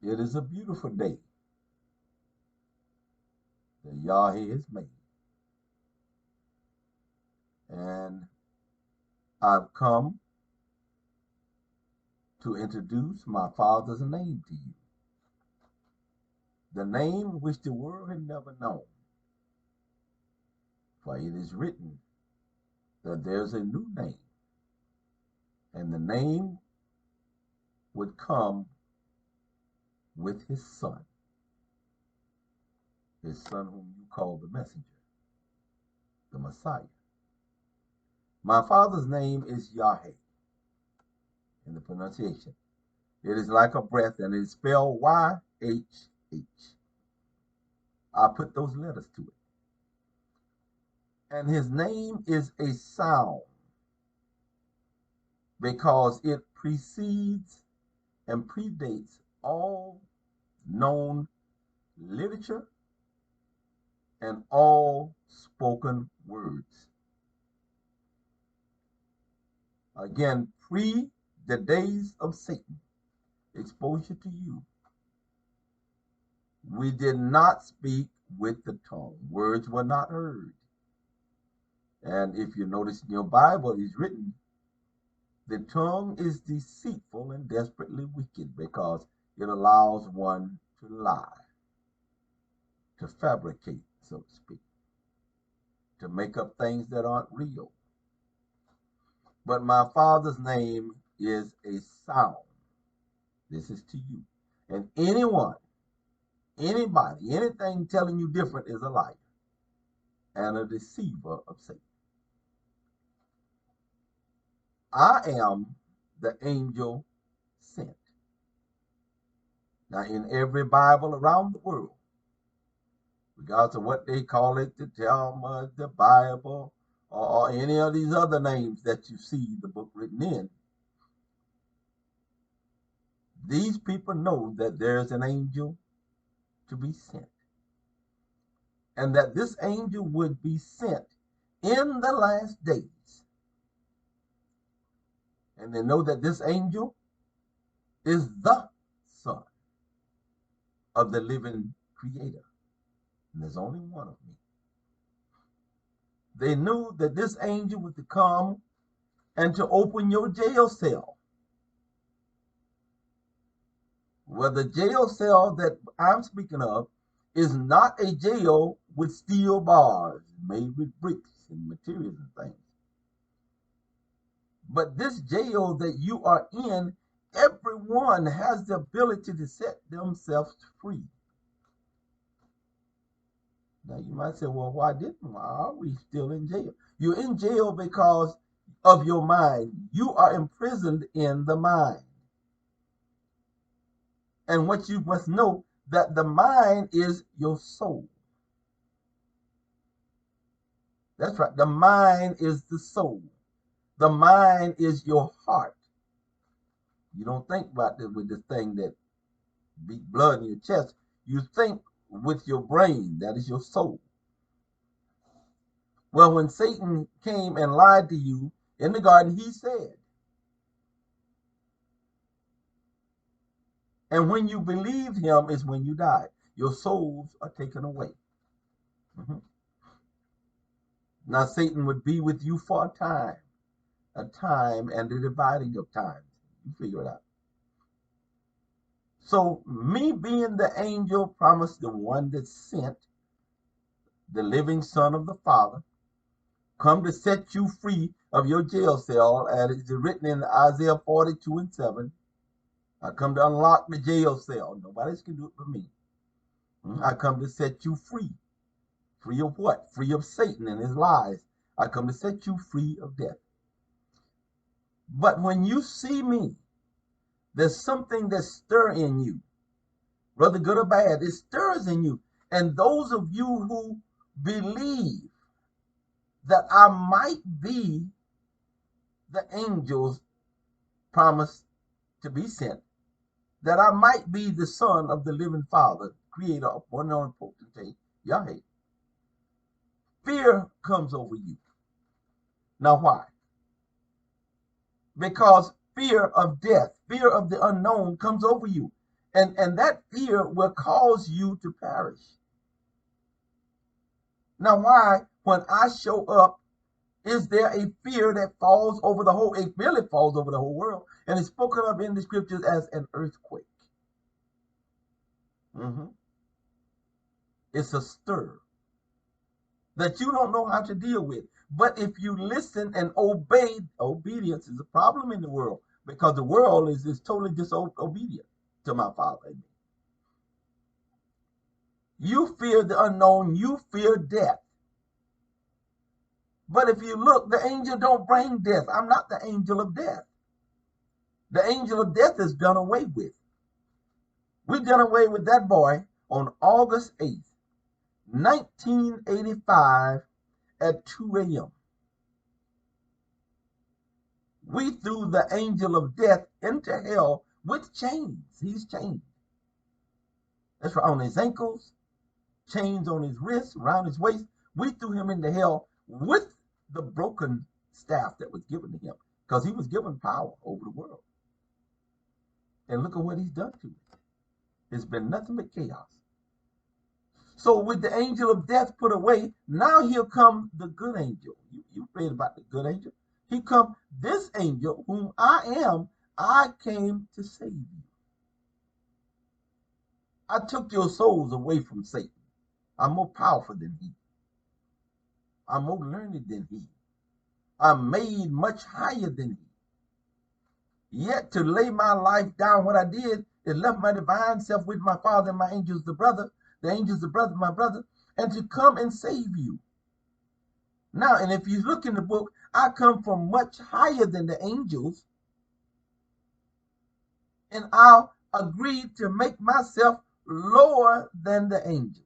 It is a beautiful day that Yahweh has made. And I've come to introduce my Father's name to you. The name which the world had never known. For it is written that there's a new name. And the name would come with his son. His son whom you call the messenger, the Messiah. My Father's name is Yahweh in the pronunciation. It is like a breath, and it is spelled Y-H-H. I put those letters to it. And his name is a sound because it precedes and predates all known literature and all spoken words. Again, pre the days of Satan, exposure to you, we did not speak with the tongue. Words were not heard. And if you notice in your Bible, it's written, the tongue is deceitful and desperately wicked because it allows one to lie, to fabricate, so to speak, to make up things that aren't real. But my Father's name is a sound. This is to you. And anyone, anybody, anything telling you different is a liar and a deceiver of Satan. I am the angel sent. Now, in every Bible around the world, regardless of what they call it, the Talmud, the Bible, or any of these other names that you see the book written in, these people know that there's an angel to be sent. And that this angel would be sent in the last days. And they know that this angel is the Son of the living Creator. And there's only one of me. They knew that this angel was to come and to open your jail cell. Well, the jail cell that I'm speaking of is not a jail with steel bars made with bricks and materials and things. But this jail that you are in, everyone has the ability to set themselves free. Now you might say, well, why are we still in jail? You're in jail because of your mind. You are imprisoned in the mind. And what you must know, that the mind is your soul. That's right. The mind is the soul. The mind is your heart. You don't think about this with this thing that beat blood in your chest. You think with your brain. That is your soul. Well, when Satan came and lied to you in the garden, he said, and when you believed him is when you died. Your souls are taken away. Now Satan would be with you for a time and the dividing of time. You figure it out. So me being the angel promised, the one that sent, the living Son of the Father, come to set you free of your jail cell, as it's written in Isaiah 42:7. I come to unlock the jail cell. Nobody else can do it but me. I come to set you free. Free of what? Free of Satan and his lies. I come to set you free of death. But when you see me, there's something that stirs in you. Whether good or bad, it stirs in you. And those of you who believe that I might be the angels promised to be sent, that I might be the Son of the living Father, creator of one and only potentate, Yahweh, fear comes over you. Now why? Because fear of death, fear of the unknown comes over you. And that fear will cause you to perish. Now, why, when I show up, is there a fear that falls over the whole, it really falls over the whole world, and it's spoken of in the scriptures as an earthquake. It's a stir that you don't know how to deal with. But if you listen and obey, obedience is a problem in the world, because the world is totally disobedient to my Father. You fear the unknown, you fear death. But if you look, the angel don't bring death. I'm not the angel of death. The angel of death is done away with. We done away with that boy on August 8th, 1985 at 2 a.m. We threw the angel of death into hell with chains. He's chained. That's right, on his ankles, chains on his wrists, around his waist. We threw him into hell with the broken staff that was given to him, because he was given power over the world. And look at what he's done to it. It's been nothing but chaos. So with the angel of death put away, now here come the good angel. You read about the good angel. He come, this angel whom I am, I came to save you. I took your souls away from Satan. I'm more powerful than he. I'm more learned than he. I'm made much higher than he. Yet to lay my life down, what I did is left my divine self with my Father and my angels, the brother, the angels, the brother, my brother, and to come and save you. Now, and if you look in the book, I come from much higher than the angels, and I'll agree to make myself lower than the angels.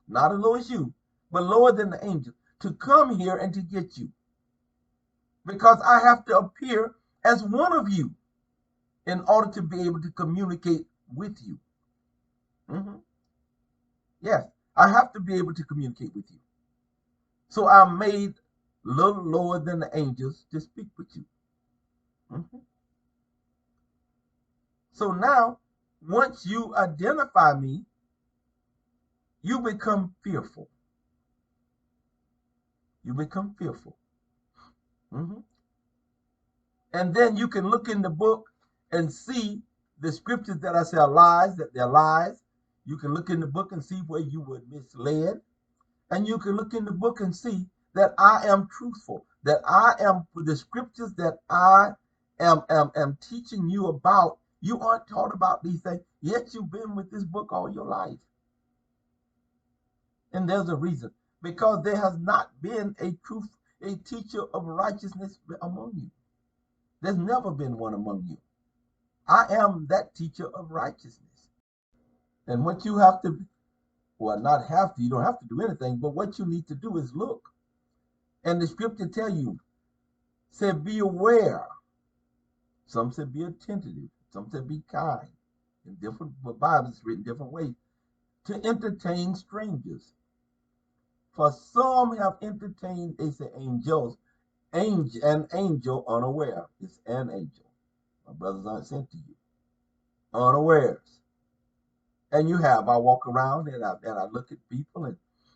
Not as low as you, but lower than the angels, to come here and to get you. Because I have to appear as one of you in order to be able to communicate with you. Yes, I have to be able to communicate with you. So I'm made a little lower than the angels to speak with you. So now, once you identify me, you become fearful. You become fearful. And then you can look in the book and see the scriptures that I say are lies, that they're lies. You can look in the book and see where you were misled. And you can look in the book and see that I am truthful, that I am, the scriptures that I am teaching you about, you aren't taught about these things, yet you've been with this book all your life. And there's a reason, because there has not been a teacher of righteousness among you. There's never been one among you. I am that teacher of righteousness. And what you have to, well, not have to, you don't have to do anything, but what you need to do is look. And the scripture tell you, said, be aware. Some said be attentive. Some said be kind. In different Bibles written different ways. To entertain strangers. For some have entertained, they say angels, an angel unaware. It's an angel. My brothers aren't sent to you. Unawares. And you have, I walk around and I look at people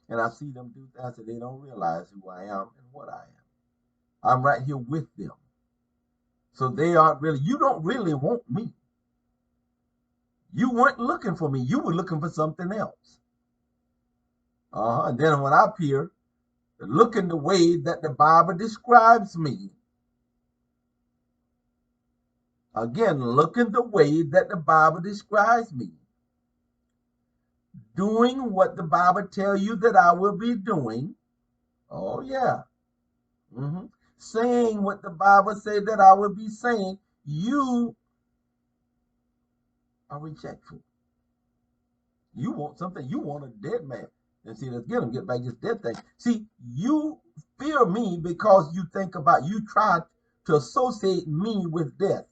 and I see them do that, and they don't realize who I am and what I am. I'm right here with them. So they aren't really, you don't really want me. You weren't looking for me. You were looking for something else. And then when I appear, look in the way that the Bible describes me. Again, look in the way that the Bible describes me. Doing what the Bible tells you that I will be doing. Oh, yeah. Saying what the Bible says that I will be saying. You are rejectful. You want something. You want a dead man. And see, let's get back this dead thing. See, you fear me because you think about, you try to associate me with death.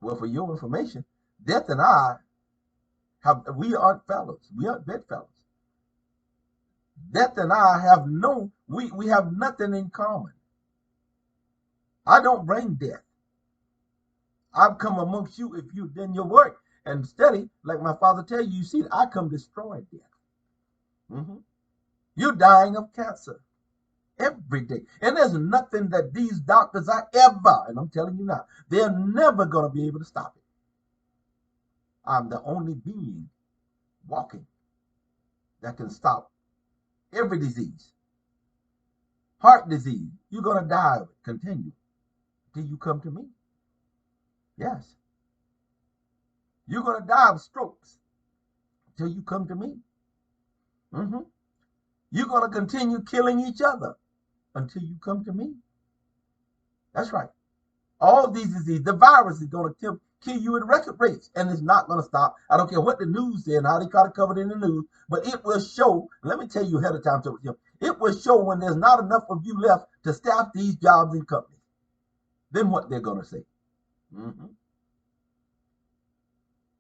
Well, for your information, death and I we aren't fellows. We aren't bedfellows. Death and I have we have nothing in common. I don't bring death. I've come amongst you if you've done your work and study, like my father tell you. You see, I come destroy death. You're dying of cancer every day. And there's nothing that these doctors are ever, and I'm telling you now, they're never going to be able to stop it. I'm the only being walking that can stop every disease. Heart disease, you're going to die of it. Continue till you come to me. Yes. You're going to die of strokes till you come to me. You're going to continue killing each other until you come to me. That's right. All these diseases, the virus is going to kill you at record rates, and it's not going to stop. I don't care what the news said and how they try to cover it in the news, but it will show. Let me tell you ahead of time, it will show when there's not enough of you left to staff these jobs and companies. Then what they're going to say.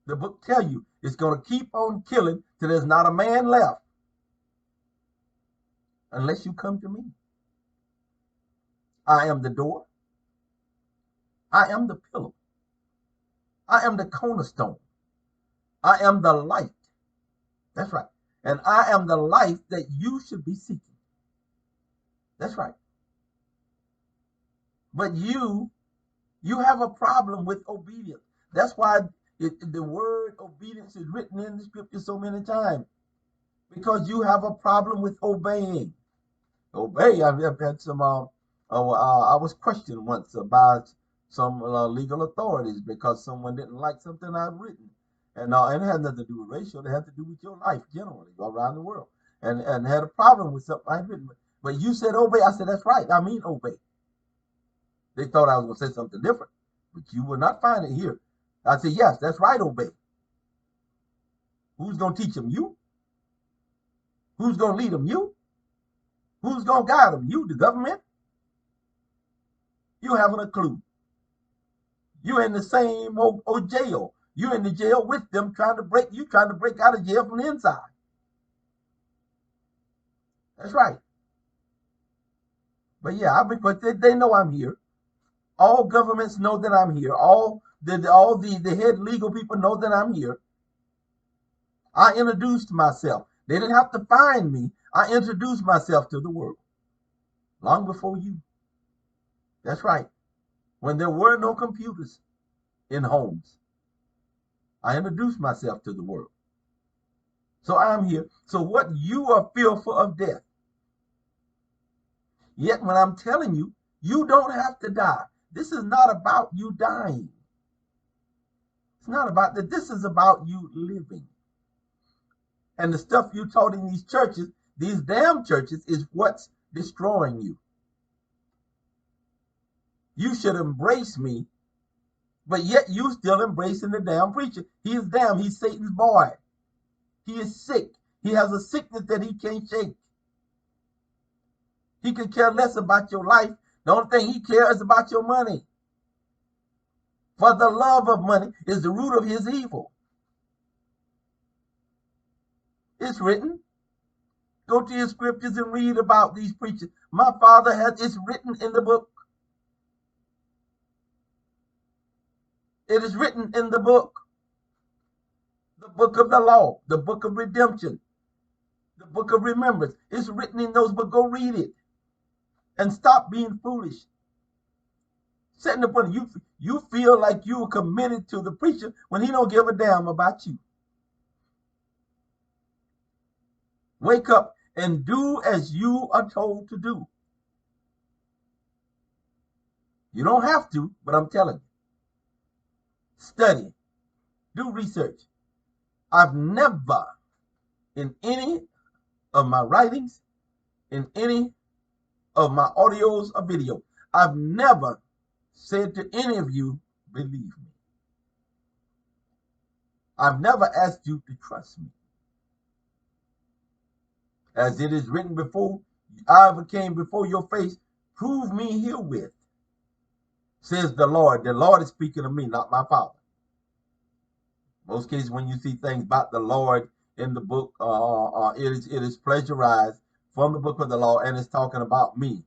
The book tells you it's going to keep on killing till there's not a man left unless you come to me. I am the door. I am the pillar. I am the cornerstone. I am the light. That's right. And I am the life that you should be seeking. That's right. But you have a problem with obedience. That's why the word obedience is written in the scripture so many times. Because you have a problem with obeying. Obey. I've had some, I was questioned once by some legal authorities because someone didn't like something I've written. And it had nothing to do with racial. It had to do with your life generally around the world. And had a problem with something I'd written. But you said obey. I said, that's right. I mean obey. They thought I was going to say something different. But you will not find it here. I said, yes, that's right, obey. Who's going to teach them? You. Who's going to lead them? You. Who's going to guide them? You, the government. You haven't a clue. You're in the same old jail. You're in the jail with them trying to break out of jail from the inside. That's right. But yeah, but they know I'm here. All governments know that I'm here. All the head legal people know that I'm here. I introduced myself. They didn't have to find me. I introduced myself to the world long before you. That's right. When there were no computers in homes, I introduced myself to the world. So I'm here. So what you are fearful of death. Yet when I'm telling you, you don't have to die. This is not about you dying. It's not about that. This is about you living. And the stuff you taught in these churches, these damn churches, is what's destroying you. You should embrace me, but yet you still embracing the damn preacher. He is damn. He's Satan's boy. He is sick. He has a sickness that he can't shake. He could care less about your life. The only thing he cares is about your money. For the love of money is the root of his evil. It's written. Go to your scriptures and read about these preachers. My father has it's written in the book. It is written in the book. The book of the law, the book of redemption, the book of remembrance. It's written in those books. Go read it. And stop being foolish. Setting up on you feel like you are committed to the preacher when he don't give a damn about you. Wake up and do as you are told to do. You don't have to, but I'm telling you. Study. Do research. I've never, in any of my writings, in any of my audios or video, I've never said to any of you, believe me. I've never asked you to trust me. As it is written before, I ever came before your face, prove me herewith, says the Lord. The Lord is speaking to me, not my Father. Most cases when you see things about the Lord in the book, it is plagiarized from the book of the law, and it's talking about me.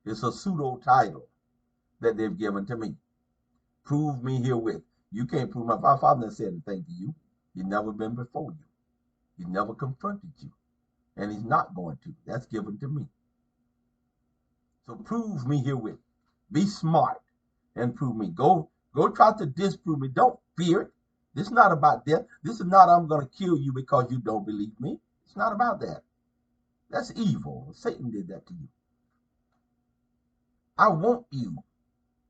It's a pseudo title that they've given to me. Prove me herewith. You can't prove my father never said anything to you. He's never been before you. He's never confronted you. And he's not going to. That's given to me. So prove me herewith. Be smart and prove me. Go try to disprove me. Don't fear it. This is not about death. This is not I'm going to kill you because you don't believe me. It's not about that. That's evil. Satan did that to you. I want you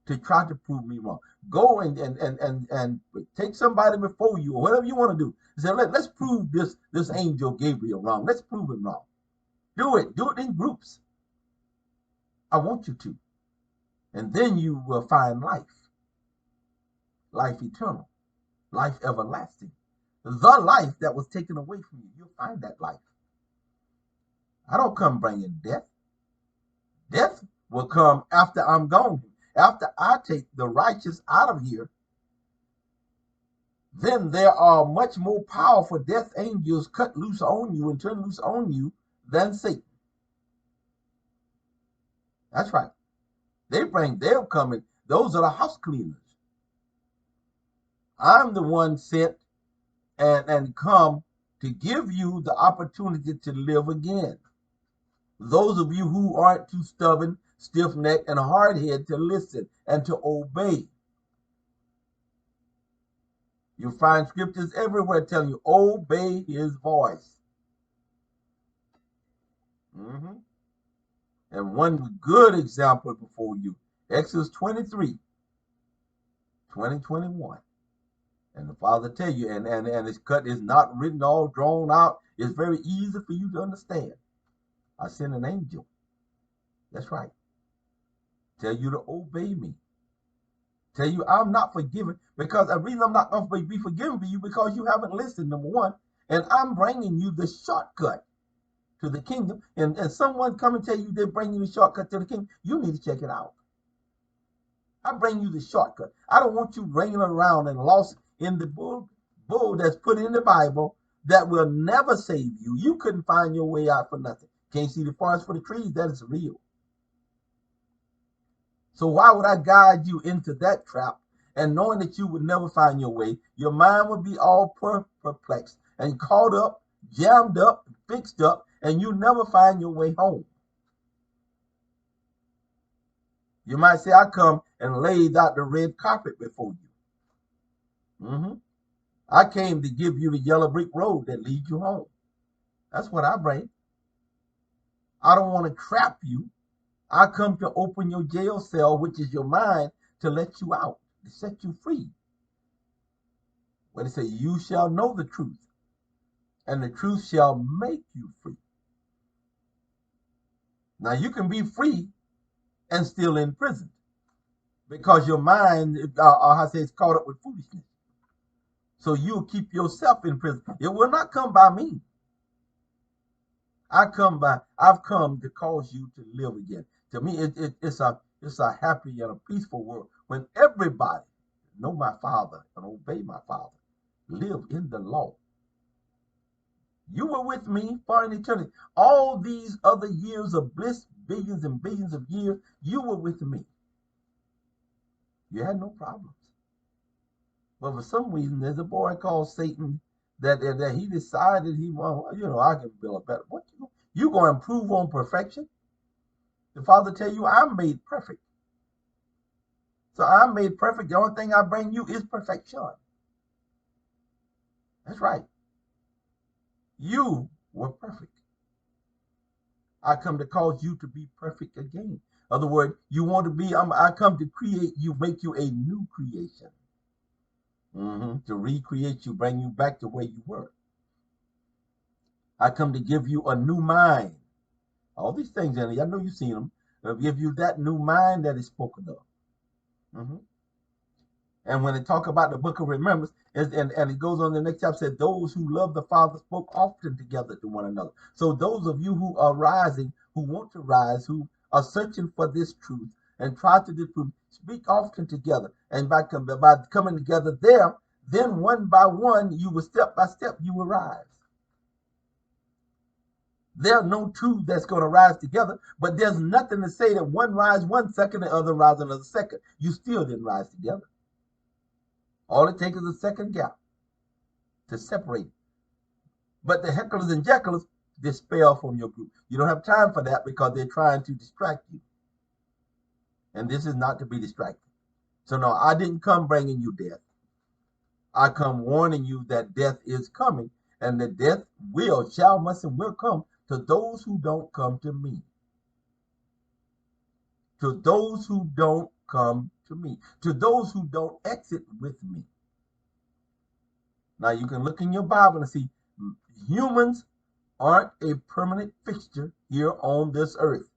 to try to prove me wrong. Go and take somebody before you or whatever you want to do. Say, let's prove this angel Gabriel wrong. Let's prove him wrong. Do it. Do it in groups. I want you to. And then you will find life. Life eternal. Life everlasting. The life that was taken away from you. You'll find that life. I don't come bringing death. Death will come after I'm gone. After I take the righteous out of here, then there are much more powerful death angels cut loose on you and turn loose on you than Satan. That's right. They're coming. Those are the house cleaners. I'm the one sent and come to give you the opportunity to live again. Those of you who aren't too stubborn, stiff-necked, and hard-headed to listen and to obey. You'll find scriptures everywhere telling you, obey his voice. And one good example before you, Exodus 23, 21. And the Father tell you, and it's cut, it's not written all drawn out. It's very easy for you to understand. I sent an angel. That's right. Tell you to obey me. Tell you I'm not forgiven, because the reason I'm not going to be forgiven for you because you haven't listened, number one. And I'm bringing you the shortcut to the kingdom. And someone come and tell you they're bringing you the shortcut to the kingdom, you need to check it out. I bring you the shortcut. I don't want you ringing around and lost in the bull that's put in the Bible that will never save you. You couldn't find your way out for nothing. Can't see the forest for the trees. That is real. So why would I guide you into that trap? And knowing that you would never find your way, your mind would be all perplexed and caught up, jammed up, fixed up, and you never find your way home. You might say, I come and laid out the red carpet before you. I came to give you the yellow brick road that leads you home. That's what I bring. I don't want to trap you. I come to open your jail cell, which is your mind, to let you out, to set you free. When it says, you shall know the truth, and the truth shall make you free. Now, you can be free and still in prison because your mind, I say, is caught up with foolishness. So you'll keep yourself in prison. It will not come by me. I've come to cause you to live again. To me, it's a happy and a peaceful world when everybody know my Father and obey my Father, live in the law. You were with me for an eternity. All these other years of bliss, billions and billions of years, you were with me. You had no problems. But for some reason, there's a boy called Satan that he decided he wanted, I can build a better. What you going to improve on perfection? The Father tell you, I'm made perfect. So I'm made perfect. The only thing I bring you is perfection. That's right. You were perfect. I come to cause you to be perfect again. In other words, you want to be, I come to create you, make you a new creation. To recreate you, bring you back to where you were. I come to give you a new mind. All these things, and I know you've seen them. I'll give you that new mind that is spoken of. And when they talk about the book of remembrance, and it goes on the next chapter, said, those who love the Father spoke often together to one another. So those of you who are rising, who want to rise, who are searching for this truth and try to disprove, speak often together. And by coming together there, then one by one, you will step by step, you will rise. There are no two that's going to rise together, but there's nothing to say that one rise 1 second, the other rise another second. You still didn't rise together. All it takes is a second gap to separate. But the hecklers and jecklers dispel from your group. You don't have time for that because they're trying to distract you. And this is not to be distracted. So no, I didn't come bringing you death. I come warning you that death is coming, and the death must, and will come to those who don't come to me. To those who don't come to me. To those who don't exit with me. Now you can look in your Bible and see humans aren't a permanent fixture here on this earth.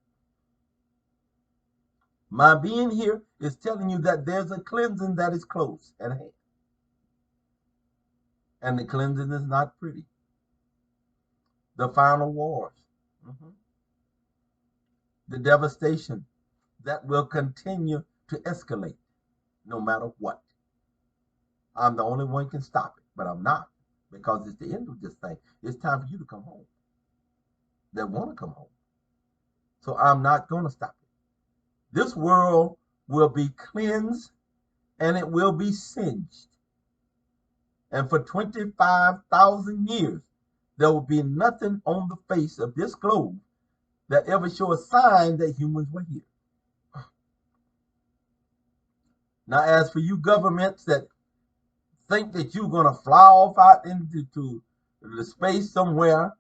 My being here is telling you that there's a cleansing that is close at hand. And the cleansing is not pretty. The final wars. The devastation that will continue to escalate no matter what. I'm the only one who can stop it, but I'm not, because it's the end of this thing. It's time for you to come home. That want to come home. So I'm not going to stop it. This world will be cleansed and it will be singed. And for 25,000 years, there will be nothing on the face of this globe that ever show a sign that humans were here. Now, as for you governments that think that you're going to fly off out into the space somewhere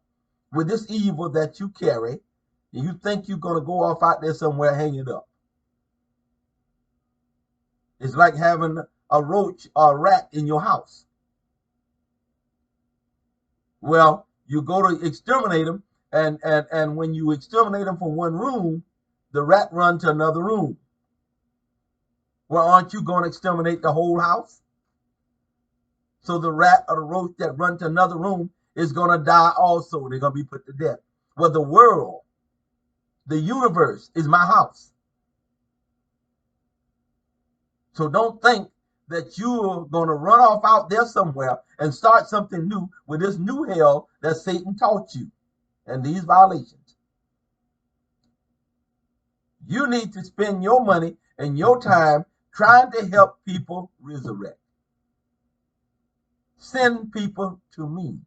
with this evil that you carry, and you think you're going to go off out there somewhere, hang it up. It's like having a roach or a rat in your house. Well, you go to exterminate them, and when you exterminate them from one room, the rat runs to another room. Well, aren't you going to exterminate the whole house? So the rat or the roach that run to another room is going to die also. They're going to be put to death. Well, the world, the universe is my house. So don't think that you're going to run off out there somewhere and start something new with this new hell that Satan taught you and these violations. You need to spend your money and your time trying to help people resurrect. Send people to me.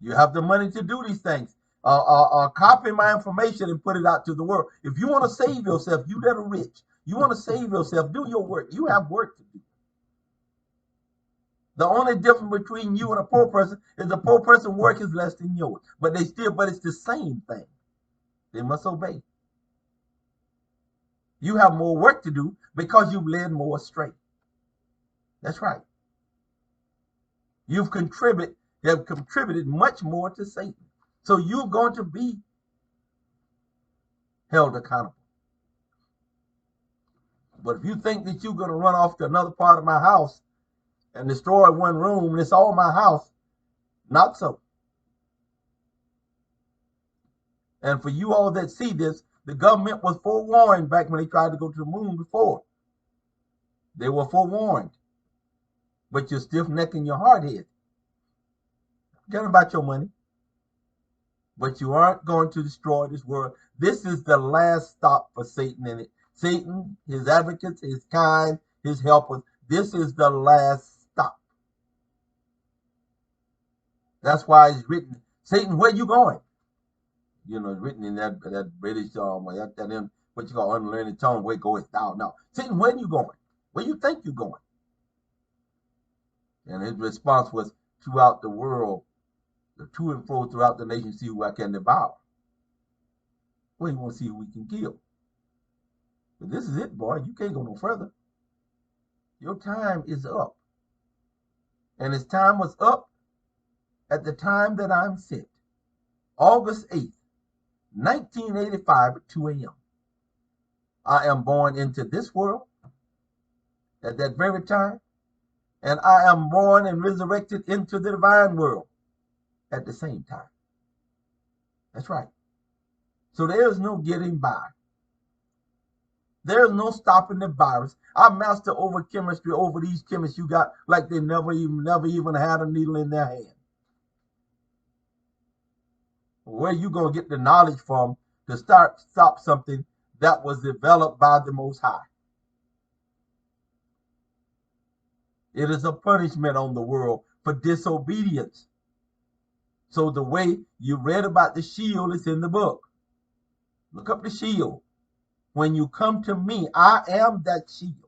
You have the money to do these things. Copy my information and put it out to the world. If you want to save yourself, you that are rich, you want to save yourself, do your work. You have work to do. The only difference between you and a poor person is the poor person's work is less than yours. But it's the same thing. They must obey. You have more work to do because you've led more astray. That's right. You've contributed much more to Satan. So you're going to be held accountable. But if you think that you're going to run off to another part of my house and destroy one room and it's all my house, not so. And for you all that see this, the government was forewarned back when they tried to go to the moon before. They were forewarned. But you're stiff-necking your hard head. Forget about your money. But you aren't going to destroy this world. This is the last stop for Satan in it. Satan, his advocates, his kind, his helpers. This is the last stop. That's why it's written, Satan, where you going? You know, it's written in that British, what you call unlearned tongue, where goest thou? Now, Satan, where you going? Where you think you're going? And his response was, throughout the world, to and fro throughout the nation, see who I can devour. Well, you want to see who we can kill. But this is it, boy. You can't go no further. Your time is up. And his time was up at the time that I'm sent. August 8th, 1985 at 2 a.m. I am born into this world at that very time. And I am born and resurrected into the divine world at the same time. That's right. So there's no getting by. There's no stopping the virus. I master over chemistry over these chemists you got like they never even had a needle in their hand. Where you going to get the knowledge from to stop something that was developed by the Most High? It is a punishment on the world for disobedience. So the way you read about the shield is in the book. Look up the shield. When you come to me, I am that shield.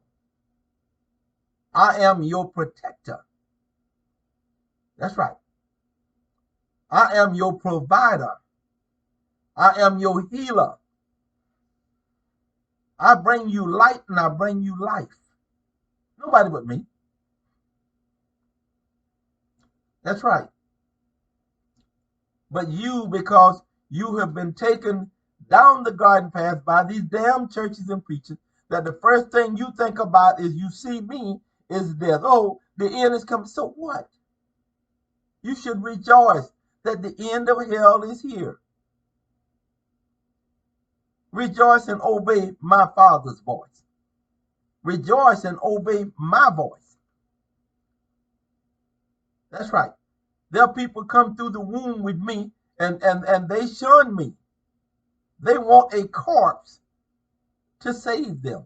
I am your protector. That's right. I am your provider. I am your healer. I bring you light and I bring you life. Nobody but me. That's right. But you, because you have been taken down the garden path by these damn churches and preachers, that the first thing you think about is you see me is death. Oh, the end is coming. So what? You should rejoice that the end of hell is here. Rejoice and obey my Father's voice. Rejoice and obey my voice. That's right. There are people come through the womb with me and they shun me. They want a corpse to save them.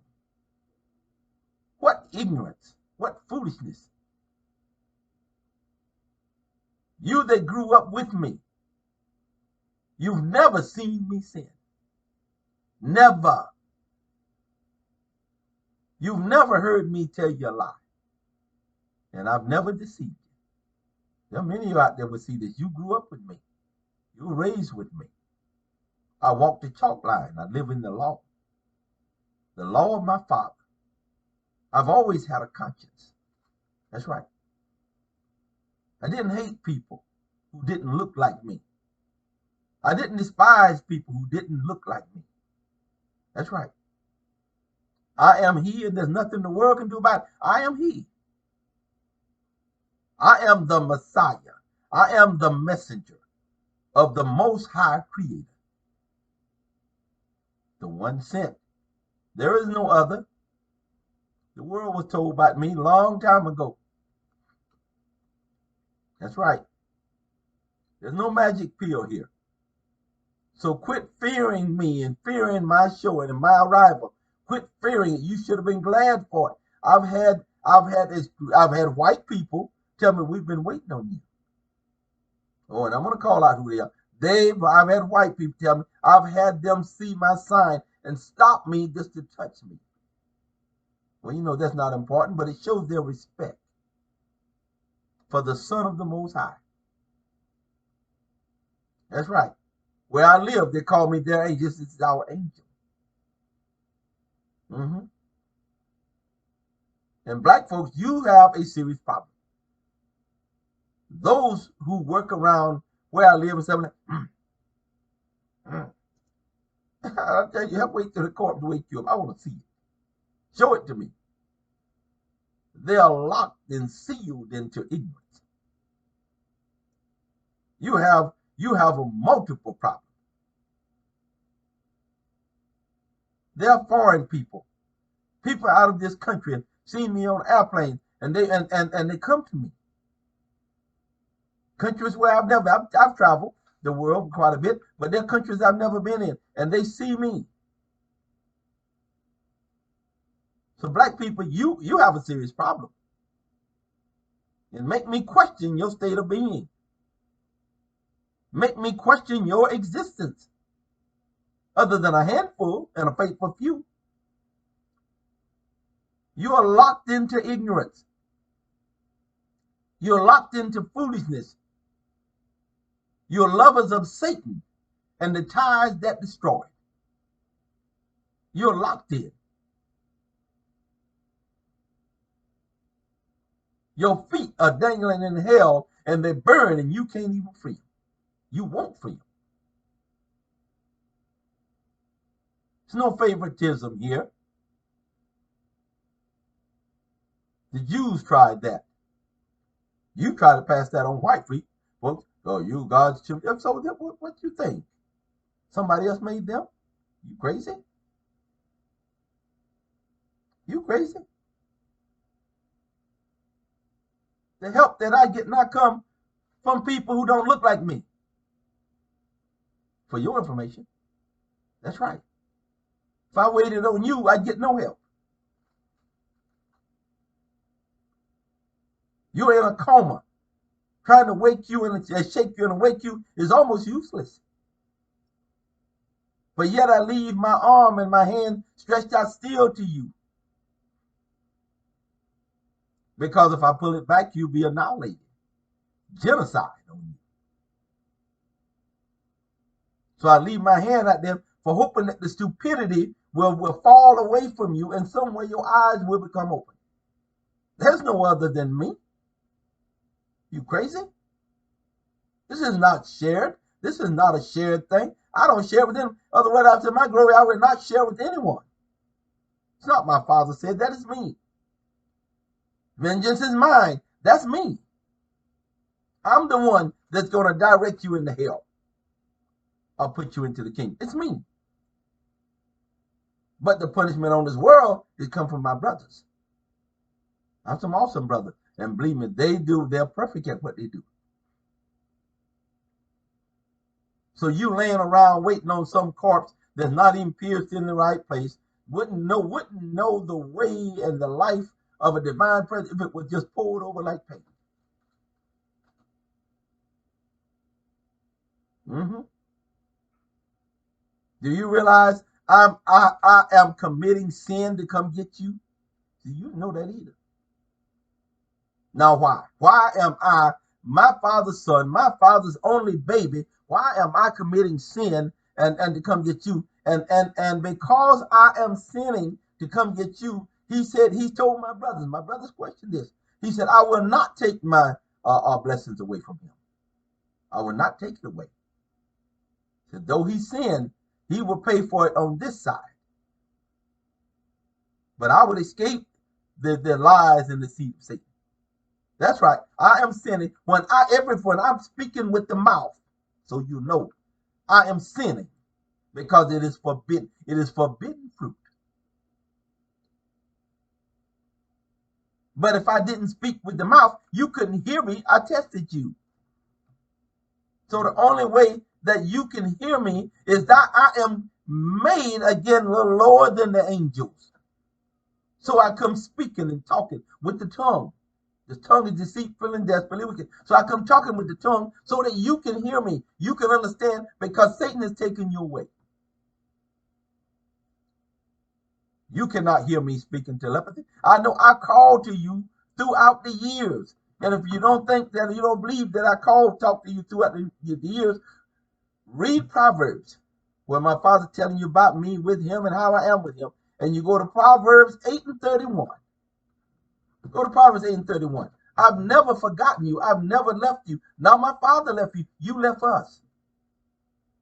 What ignorance, what foolishness. You that grew up with me, you've never seen me sin. Never. You've never heard me tell you a lie. And I've never deceived you. There are many of you out there will see this. You grew up with me. You were raised with me. I walk the chalk line. I live in the law of my Father. I've always had a conscience. That's right. I didn't hate people who didn't look like me. I didn't despise people who didn't look like me. That's right. I am He, and there's nothing the world can do about it. I am He. I am the Messiah. I am the messenger of the Most High Creator. The one sent. There is no other. The world was told about me a long time ago. That's right. There's no magic pill here. So quit fearing me and fearing my showing and my arrival. Quit fearing it. You should have been glad for it. I've had white people tell me we've been waiting on you. Oh, and I'm going to call out who they are. I've had white people tell me I've had them see my sign and stop me just to touch me. Well, you know that's not important, but it shows their respect for the Son of the Most High. That's right. Where I live, they call me their angel. This is our angel. And black folks, you have a serious problem. Those who work around where I live and stuff like that, I'll tell you, have to wait till the court to wake you up. I want to see it. Show it to me. They are locked and sealed into ignorance. You have a multiple problem. They are foreign people. People out of this country have seen me on airplanes and they come to me. Countries where I've traveled the world quite a bit, but there are countries I've never been in, and they see me. So black people, you have a serious problem. And make me question your state of being. Make me question your existence. Other than a handful and a faithful few. You are locked into ignorance. You're locked into foolishness. You're lovers of Satan and the ties that destroy. You're locked in. Your feet are dangling in hell and they burn and you can't even free them. You won't free them. There's no favoritism here. The Jews tried that. You try to pass that on white people. Folks, oh, you God's children. So what you think? Somebody else made them? You crazy? You crazy? The help that I get not come from people who don't look like me. For your information. That's right. If I waited on you, I'd get no help. You're in a coma. Trying to wake you and shake you and wake you is almost useless. But yet I leave my arm and my hand stretched out still to you. Because if I pull it back, you'll be annihilated. Genocide on you. So I leave my hand out there for hoping that the stupidity will fall away from you and somewhere your eyes will become open. There's no other than me. You crazy? This is not shared. This is not a shared thing. I don't share with them. Otherwise, after my glory, I will not share with anyone. It's not my Father said. That is me. Vengeance is mine. That's me. I'm the one that's going to direct you into hell. I'll put you into the kingdom. It's me. But the punishment on this world is come from my brothers. I'm some awesome brothers. And believe me, they're perfect at what they do. So you laying around waiting on some corpse that's not even pierced in the right place, wouldn't know the way and the life of a divine presence if it was just poured over like paint. Do you realize I am committing sin to come get you? Do you know that either? Now why? Why am I, my Father's son, my Father's only baby? Why am I committing sin and to come get you? And because I am sinning to come get you, he said, he told my brothers questioned this. He said, I will not take my blessings away from him. I will not take it away. So though he sinned, he will pay for it on this side. But I will escape the lies and the deceit of Satan. That's right. I am sinning when I'm speaking with the mouth. So you know, I am sinning because it is forbidden. It is forbidden fruit. But if I didn't speak with the mouth, you couldn't hear me. I tested you. So the only way that you can hear me is that I am made again a little lower than the angels. So I come speaking and talking with the tongue. The tongue is deceitful and desperately wicked. So I come talking with the tongue so that you can hear me. You can understand because Satan has taken you away. You cannot hear me speaking telepathy. I know I called to you throughout the years. And if you don't think that, you don't believe that I talk to you throughout the years, read Proverbs, where my Father's telling you about me with him and how I am with him. And you go to Proverbs 8:31. Go to Proverbs 8:31. I've never forgotten you. I've never left you. Now my Father left you. You left us.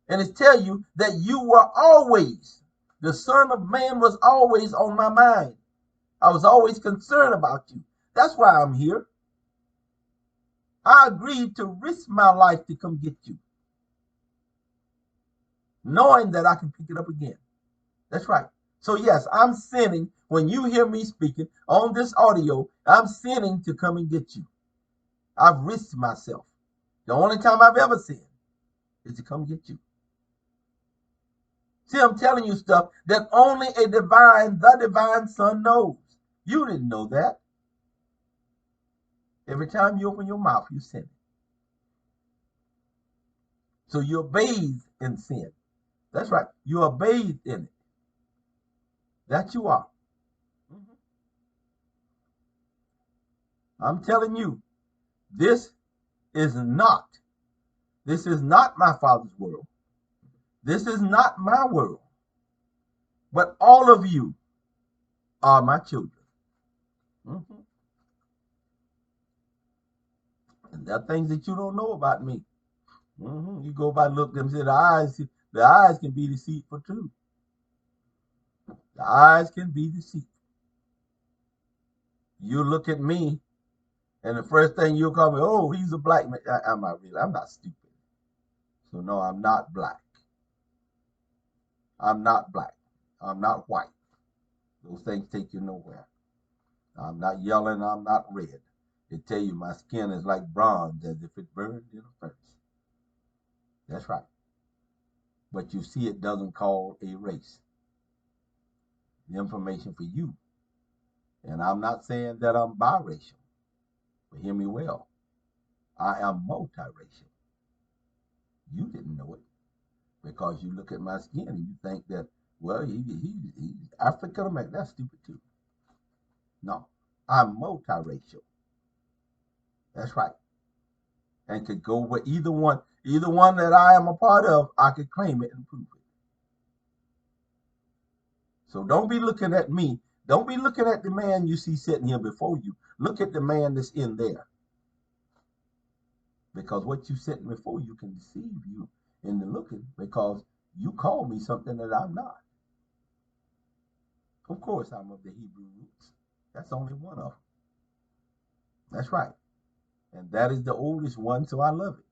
And it tells you that you were always, the Son of Man was always on my mind. I was always concerned about you. That's why I'm here. I agreed to risk my life to come get you, knowing that I can pick it up again. That's right. So yes, I'm sinning. When you hear me speaking on this audio, I'm sinning to come and get you. I've risked myself. The only time I've ever sinned is to come get you. See, I'm telling you stuff that only the divine Son knows. You didn't know that. Every time you open your mouth, you sin. So you're bathed in sin. That's right. You are bathed in it. That you are. I'm telling you, this is not my Father's world. This is not my world. But all of you are my children. And there are things that you don't know about me. You go by look them say the eyes can be deceitful too. The eyes can be deceitful. You look at me, and the first thing you'll call me, oh, he's a black man. I'm not stupid. So no, I'm not black. I'm not black. I'm not white. Those things take you nowhere. I'm not yellow and I'm not red. They tell you my skin is like bronze as if it burned in a furnace. That's right. But you see, it doesn't call a race. The information for you. And I'm not saying that I'm biracial, But hear me well. I am multiracial. You didn't know it because you look at my skin and you think that, well, he's African American. That's stupid too. No, I'm multiracial. That's right. And could go with either one that I am a part of, I could claim it and prove it. So don't be looking at me. Don't be looking at the man you see sitting here before you. Look at the man that's in there. Because what you sitting before you can deceive you in the looking, because you call me something that I'm not. Of course, I'm of the Hebrew roots. That's only one of them. That's right. And that is the oldest one, so I love it.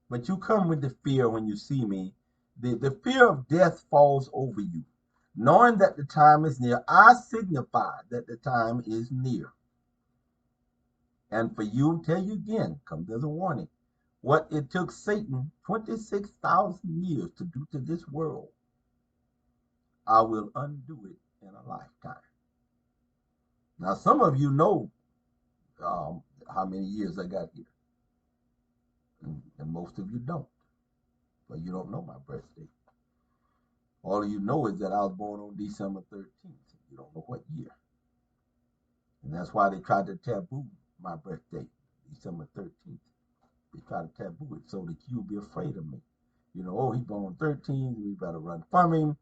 But you come with the fear when you see me. The fear of death falls over you. Knowing that the time is near, I signify that the time is near. And for you, tell you again, come as a warning, what it took Satan 26,000 years to do to this world, I will undo it in a lifetime. Now, some of you know how many years I got here. And most of you don't. But you don't know my birthday. All of you know is that I was born on December 13th. You don't know what year. And that's why they tried to taboo my birthday, December 13th. They tried to taboo it so that you'll be afraid of me. You know, oh, he's born 13, we better run from him.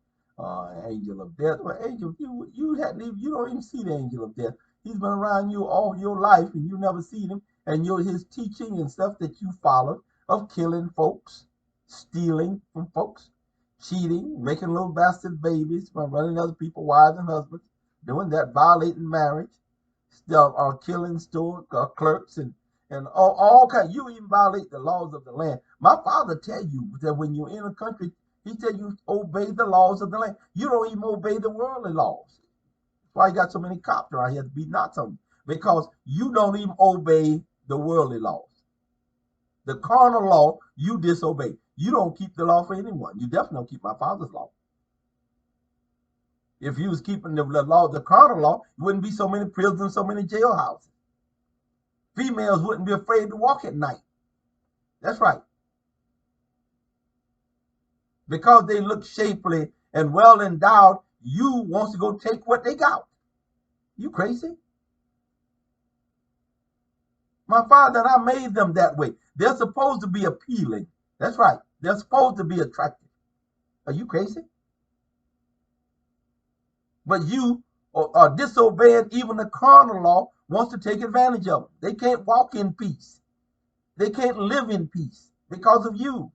Angel of death. Well, angel, you don't even see the angel of death. He's been around you all your life and you never seen him. And his teaching and stuff that you followed of killing folks, stealing from folks, cheating, making little bastard babies by running other people, wives and husbands, doing that, violating marriage, still killing store clerks and all kinds. You even violate the laws of the land. My father tell you that when you're in a country, he tell you obey the laws of the land. You don't even obey the worldly laws. That's why you got so many cops around here to beat knots on you, because you don't even obey the worldly laws. The carnal law, you disobey. You don't keep the law for anyone. You definitely don't keep my father's law. If you was keeping the law, the carnal law, there wouldn't be so many prisons, so many jailhouses. Females wouldn't be afraid to walk at night. That's right. Because they look shapely and well endowed, you want to go take what they got. You crazy? My father and I made them that way. They're supposed to be appealing. That's right. They're supposed to be attractive. Are you crazy? But you are disobeying even the carnal law, wants to take advantage of them. They can't walk in peace. They can't live in peace because of you.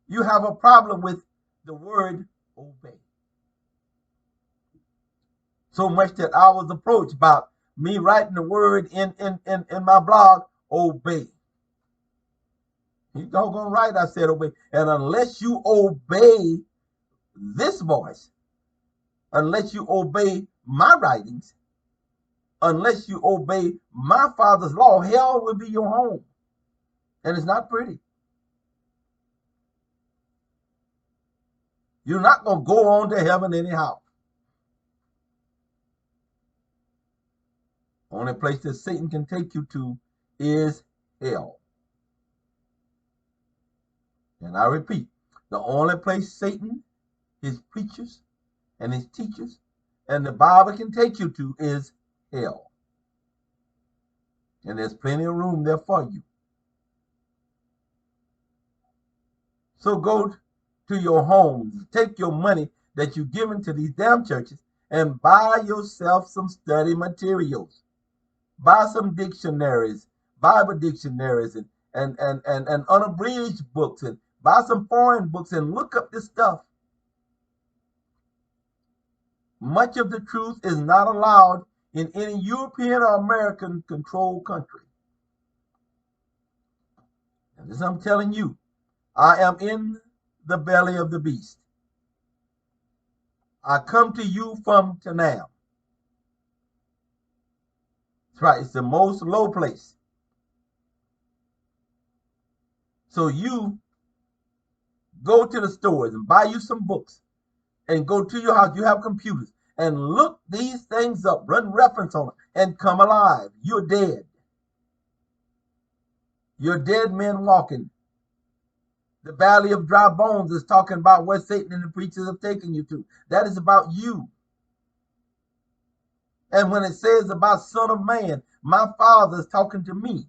You have a problem with the word obey. So much that I was approached about me writing the word in my blog, obey. You doggone right, I said obey. And unless you obey this voice, unless you obey my writings, unless you obey my father's law, hell will be your home. And it's not pretty. You're not going to go on to heaven anyhow. Only place that Satan can take you to is hell. And I repeat, the only place Satan, his preachers, and his teachers, and the Bible can take you to is hell. And there's plenty of room there for you. So go to your homes, take your money that you've given to these damn churches, and buy yourself some study materials. Buy some dictionaries, Bible dictionaries, and unabridged books, and buy some foreign books and look up this stuff. Much of the truth is not allowed in any European or American controlled country. And this I'm telling you, I am in the belly of the beast. I come to you from Tanam. That's right, it's the most low place. So you go to the stores and buy you some books and go to your house. You have computers. and look these things up, run reference on them, and come alive. You're dead. You're dead men walking. The valley of dry bones is talking about where Satan and the preachers have taken you to. That is about you. And when it says about Son of Man, my Father is talking to me.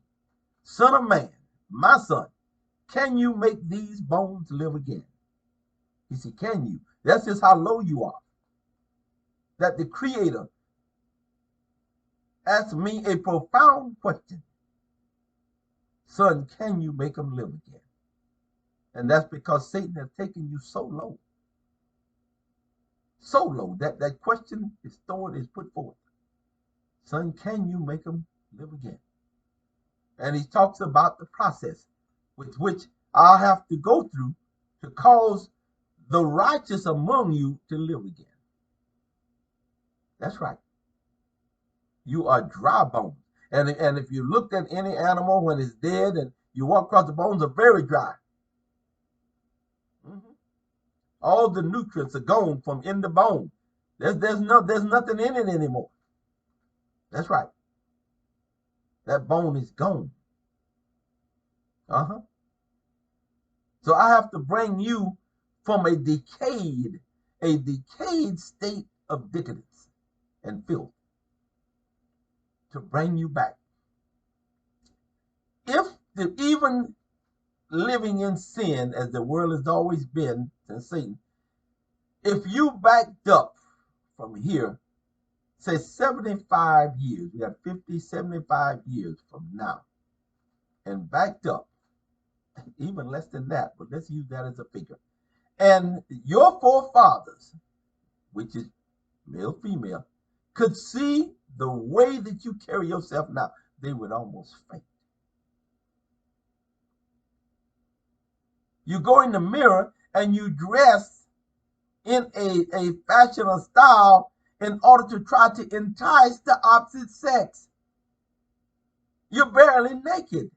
Son of Man, my son, can you make these bones live again? He said, can you? That's just how low you are. That the Creator asked me a profound question. Son, can you make them live again? And that's because Satan has taken you so low. So low that that question is put forth. Son, can you make them live again? And he talks about the process with which I'll have to go through to cause the righteous among you to live again. That's right. You are dry bones. And if you looked at any animal when it's dead and you walk across the bones, are very dry. All the nutrients are gone from in the bone. There's nothing in it anymore. That's right. That bone is gone. So I have to bring you from a decayed state of decadence and filth to bring you back. If even living in sin, as the world has always been since Satan, if you backed up from here, say 75 years, we have 50, 75 years from now, and backed up, even less than that, but let's use that as a figure. And your forefathers, which is male, female, could see the way that you carry yourself now, they would almost faint. You go in the mirror and you dress in a fashion or style in order to try to entice the opposite sex. You're barely naked.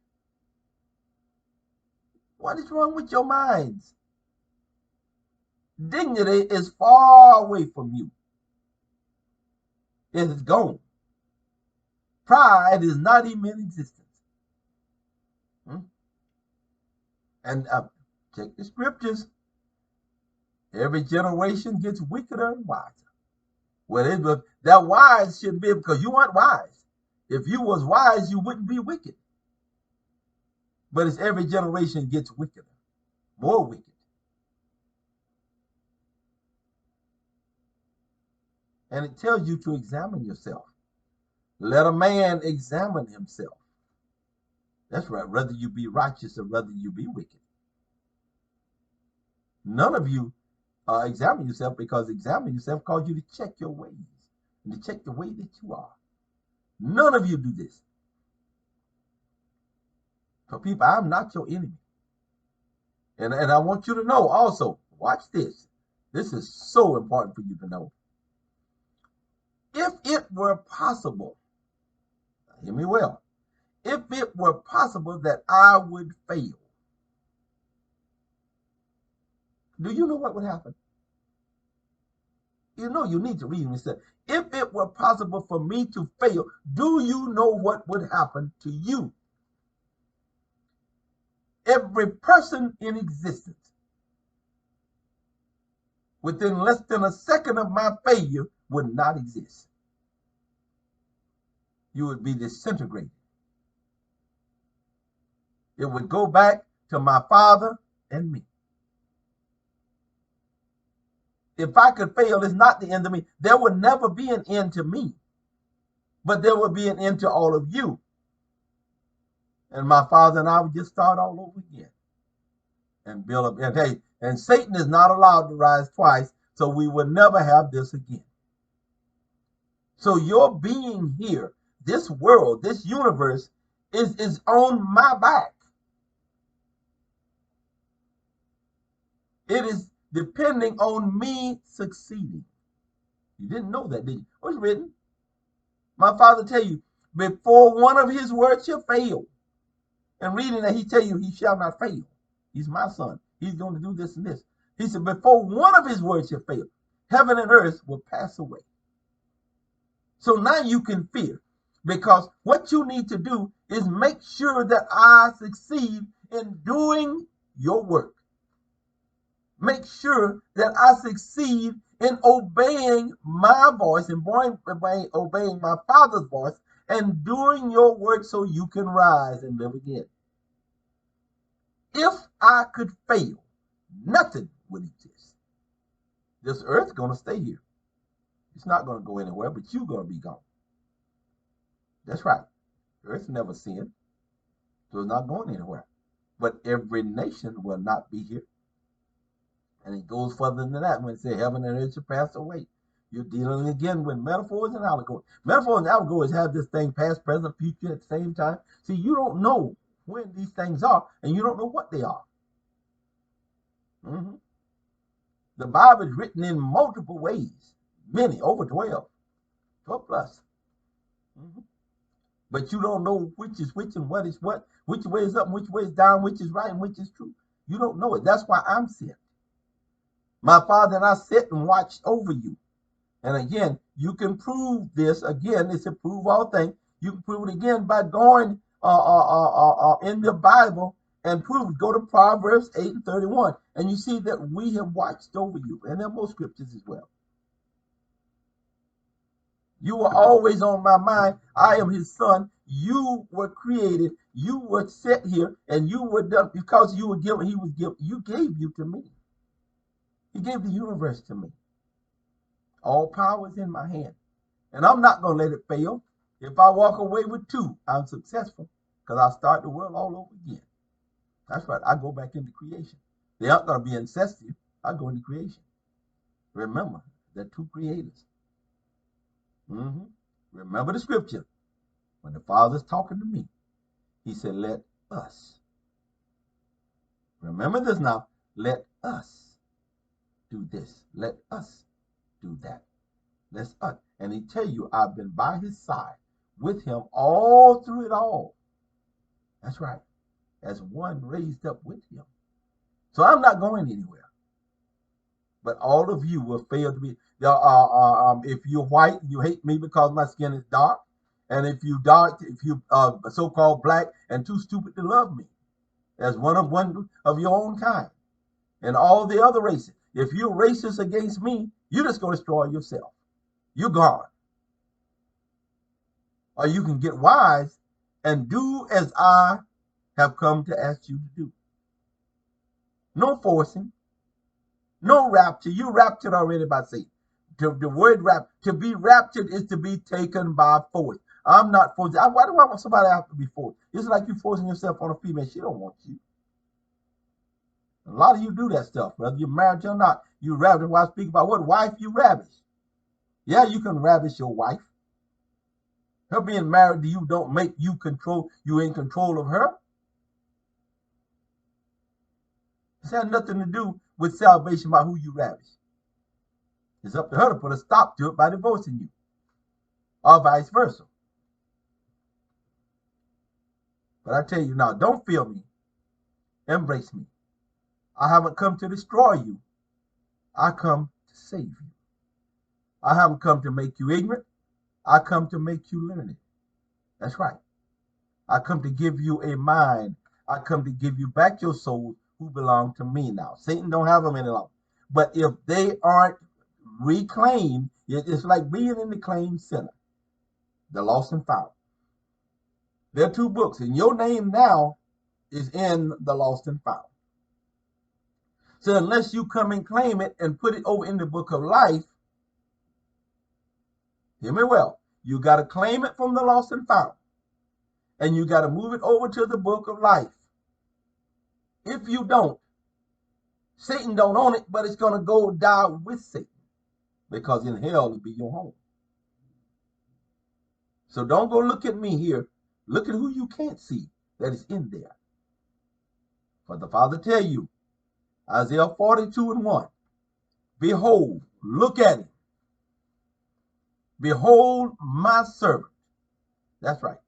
What is wrong with your minds? Dignity is far away from you. It is gone. Pride is not even in existence. And check the scriptures. Every generation gets wickeder and wiser. Well, that wise shouldn't be because you weren't wise. If you was wise, you wouldn't be wicked. But it's every generation gets wickeder, more wicked. And it tells you to examine yourself. Let a man examine himself. That's right, whether you be righteous or whether you be wicked. None of you examine yourself, because examine yourself calls you to check your ways and to check the way that you are. None of you do this. So people, I'm not your enemy. And I want you to know also, watch this. This is so important for you to know. If it were possible, hear me well, if it were possible that I would fail, do you know what would happen? You know, you need to read this. If it were possible for me to fail, do you know what would happen to you? Every person in existence, within less than a second of my failure, would not exist. You would be disintegrated. It would go back to my Father and me. If I could fail, it's not the end of me. There would never be an end to me, but there would be an end to all of you. And my Father and I would just start all over again and build up. And Satan is not allowed to rise twice, so we would never have this again. So your being here, this world, this universe, is on my back. It is depending on me succeeding. You didn't know that, did you? What's written? My Father tell you, before one of his words shall fail. And reading that, he tell you he shall not fail. He's my son. He's going to do this and this. He said, before one of his words shall fail, heaven and earth will pass away. So now you can fear, because what you need to do is make sure that I succeed in doing your work. Make sure that I succeed in obeying my voice and obeying my Father's voice and doing your work so you can rise and live again. If I could fail, nothing would exist. This earth's going to stay here. It's not going to go anywhere, but you're going to be gone. That's right. Earth never sinned, so it's not going anywhere. But every nation will not be here. And it goes further than that when it says heaven and earth shall pass away. You're dealing again with metaphors and allegories. Metaphors and allegories have this thing past, present, future at the same time. See, you don't know when these things are, and you don't know what they are. The Bible is written in multiple ways, many, over 12 plus. But you don't know which is which and what is what, which way is up and which way is down, which is right and which is true. You don't know it. That's why I'm sent. My Father and I sit and watch over you. And again, you can prove this. Again, it's to prove all things. You can prove it again by going in the Bible and prove it. Go to Proverbs 8:31, and you see that we have watched over you. And there are more scriptures as well. You were always on my mind. I am his son. You were created. You were set here, and you were done because you were given. He was given. You gave you to me. He gave the universe to me. All power is in my hand. And I'm not going to let it fail. If I walk away with 2, I'm successful, because I start the world all over again. That's right. I go back into creation. They aren't going to be incestuous. I go into creation. Remember, there are 2 creators. Remember the scripture. When the Father's talking to me, he said, let us. Remember this now. Let us do this. Let us do that. Let's us. And he tell you, I've been by his side with him all through it all. That's right. As one raised up with him. So I'm not going anywhere. But all of you will fail to be. If you're white, you hate me because my skin is dark. And if you so-called black and too stupid to love me, as one of your own kind. And all the other races. If you're racist against me, you're just going to destroy yourself. You're gone. Or you can get wise and do as I have come to ask you to do. No forcing. No rapture. You raptured already by Satan. The word to be raptured is to be taken by force. I'm not forced. Why do I want somebody else to be forced? It's like you forcing yourself on a female. She don't want you. A lot of you do that stuff, whether you're married or not. You ravish. Why I speak about what wife you ravish? Yeah, you can ravish your wife. Her being married to you don't make you in control of her. It's had nothing to do with salvation by who you ravish. It's up to her to put a stop to it by divorcing you, or vice versa. But I tell you now, don't feel me. Embrace me. I haven't come to destroy you. I come to save you. I haven't come to make you ignorant. I come to make you learn it. That's right. I come to give you a mind. I come to give you back your souls who belong to me now. Satan don't have them any longer. But if they aren't reclaimed, it's like being in the claim center, the lost and found. There are 2 books, and your name now is in the lost and found. So unless you come and claim it and put it over in the book of life, hear me well, you got to claim it from the lost and found, and you got to move it over to the book of life. If you don't, Satan don't own it, but it's going to go die with Satan, because in hell it'll be your home. So don't go look at me here. Look at who you can't see that is in there. For the Father tell you, Isaiah 42:1, behold, look at him. Behold my servant. That's right.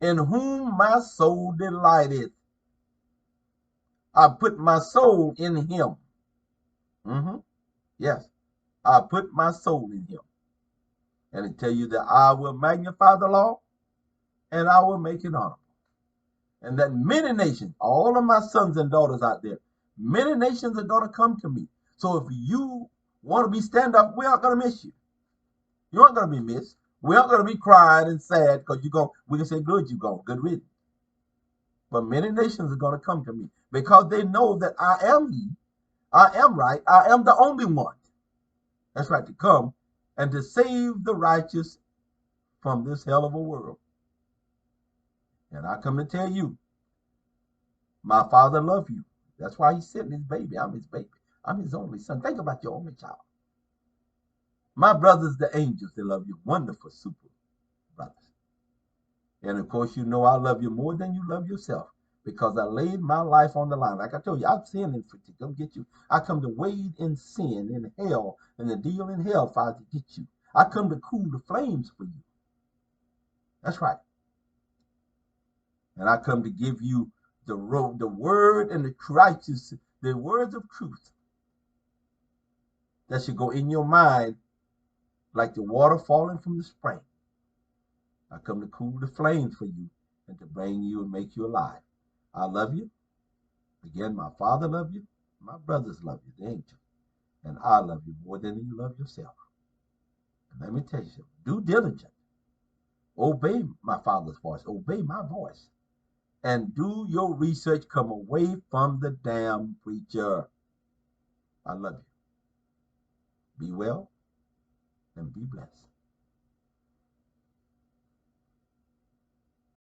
In whom my soul delighteth. I put my soul in him. Yes, I put my soul in him. And it tell you that I will magnify the law and I will make it honorable. And that many nations, all of my sons and daughters out there, many nations are going to come to me. So if you want to be stand up, we aren't going to miss you. You aren't going to be missed. We aren't going to be crying and sad because we can say, good, you go, good riddance. But many nations are going to come to me because they know that I am He, I am right, I am the only one. That's right, to come and to save the righteous from this hell of a world. And I come to tell you, my Father loves you. That's why He sent His baby. I'm His baby. I'm His only son. Think about your only child. My brothers, the angels, they love you. Wonderful, super brothers. And of course, you know I love you more than you love yourself because I laid my life on the line. Like I told you, I've sinned in for to come get you. I come to wade in sin, in hell, and the deal in hellfire to get you. I come to cool the flames for you. That's right. And I come to give you the road, the word and the righteous, the words of truth that should go in your mind like the water falling from the spring. I come to cool the flames for you and to bring you and make you alive. I love you. Again, my Father loves you. My brothers love you, the angels. And I love you more than you love yourself. And let me tell you something. Do diligent. Obey my Father's voice. Obey my voice. And do your research. Come away from the damn preacher. I love you. Be well and be blessed.